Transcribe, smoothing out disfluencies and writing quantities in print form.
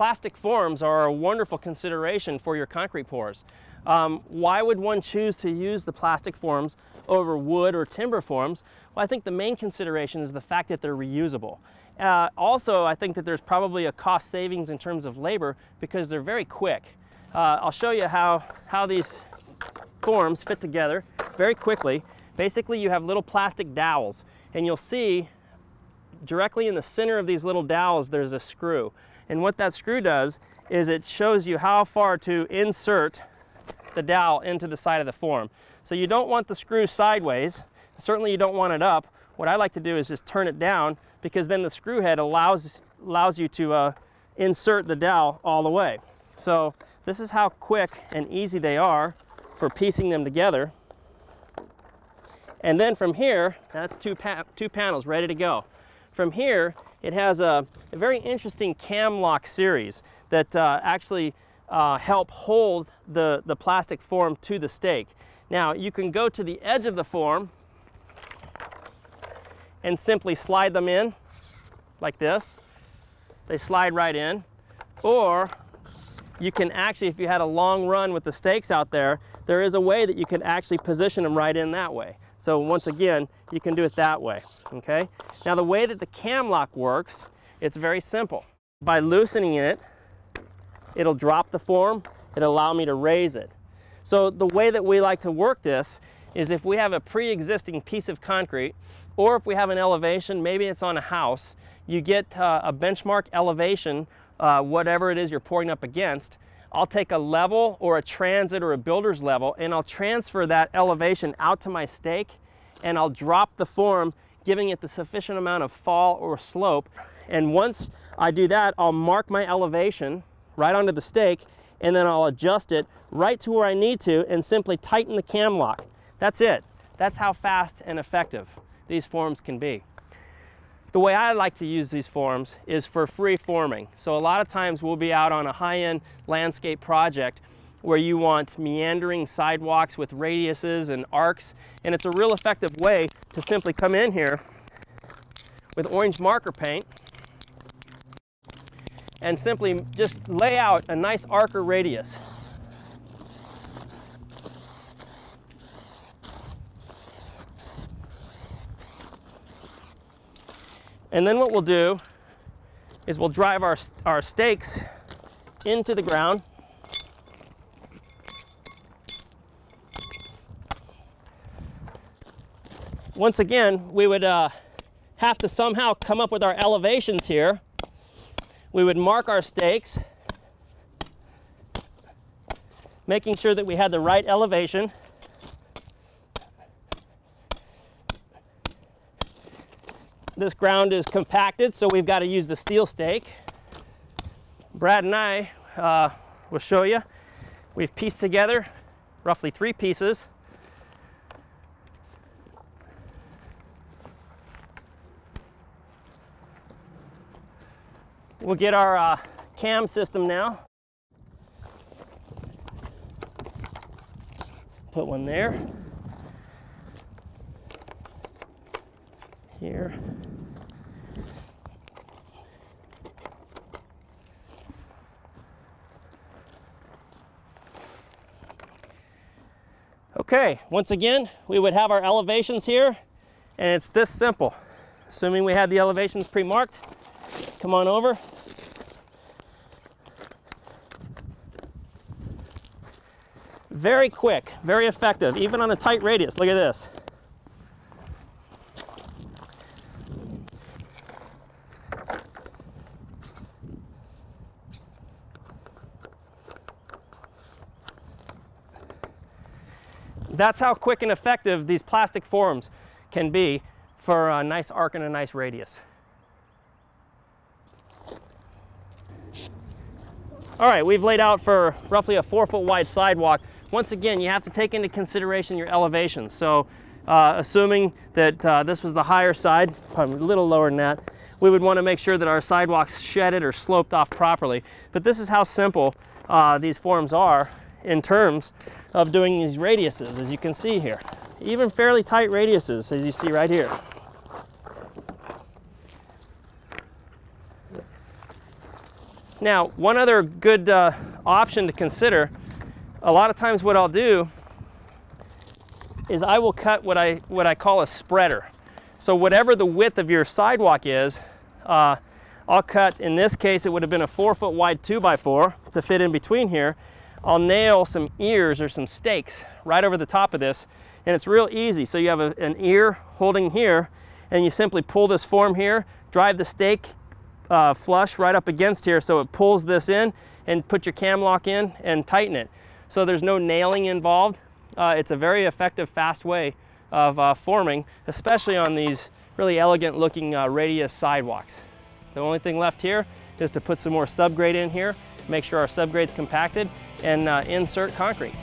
plastic forms are a wonderful consideration for your concrete pours. Why would one choose to use the plastic forms over wood or timber forms? Well, I think the main consideration is the fact that they're reusable. Also, I think that there's probably a cost savings in terms of labor because they're very quick. I'll show you how these forms fit together very quickly. Basically, you have little plastic dowels, and you'll see directly in the center of these little dowels there's a screw. And what that screw does is it shows you how far to insert the dowel into the side of the form. So you don't want the screw sideways. Certainly you don't want it up. What I like to do is just turn it down, because then the screw head allows you to insert the dowel all the way. So this is how quick and easy they are for piecing them together. And then from here, that's two panels ready to go. From here, it has a very interesting cam lock series that actually help hold the plastic form to the stake. Now, you can go to the edge of the form and simply slide them in like this. They slide right in. Or you can actually, if you had a long run with the stakes out there, there is a way that you can actually position them right in that way. So once again, you can do it that way, okay? Now the way that the cam lock works, it's very simple. By loosening it, it'll drop the form, it'll allow me to raise it. So the way that we like to work this is if we have a pre-existing piece of concrete, or if we have an elevation, maybe it's on a house, you get a benchmark elevation, whatever it is you're pouring up against. I'll take a level or a transit or a builder's level, and I'll transfer that elevation out to my stake, and I'll drop the form, giving it the sufficient amount of fall or slope. And once I do that, I'll mark my elevation right onto the stake, and then I'll adjust it right to where I need to and simply tighten the cam lock. That's it. That's how fast and effective these forms can be. The way I like to use these forms is for free forming. So a lot of times we'll be out on a high-end landscape project where you want meandering sidewalks with radiuses and arcs, and it's a real effective way to simply come in here with orange marker paint and simply just lay out a nice arc or radius. And then what we'll do is we'll drive our stakes into the ground. Once again, we would have to somehow come up with our elevations here. We would mark our stakes, making sure that we had the right elevation. This ground is compacted, so we've got to use the steel stake. Brad and I will show you. We've pieced together roughly 3 pieces. We'll get our cam system now. Put one there. Here. Okay, once again, we would have our elevations here, and it's this simple. Assuming we had the elevations pre-marked, come on over. Very quick, very effective, even on a tight radius. Look at this. That's how quick and effective these plastic forms can be for a nice arc and a nice radius. All right, we've laid out for roughly a 4-foot wide sidewalk. Once again, you have to take into consideration your elevations. So assuming that this was the higher side, probably a little lower than that, we would want to make sure that our sidewalks shedded or sloped off properly. But this is how simple these forms are in terms of doing these radiuses, as you can see here. Even fairly tight radiuses, as you see right here. Now, one other good option to consider, a lot of times what I'll do is I will cut what I call a spreader. So whatever the width of your sidewalk is, I'll cut, in this case, it would have been a 4-foot wide 2x4 to fit in between here. I'll nail some ears or some stakes right over the top of this, and it's real easy. So you have an ear holding here, and you simply pull this form here, drive the stake flush right up against here so it pulls this in, and put your cam lock in and tighten it. So there's no nailing involved. It's a very effective, fast way of forming, especially on these really elegant looking radius sidewalks. The only thing left here is to put some more subgrade in here, make sure our subgrade's compacted, and insert concrete.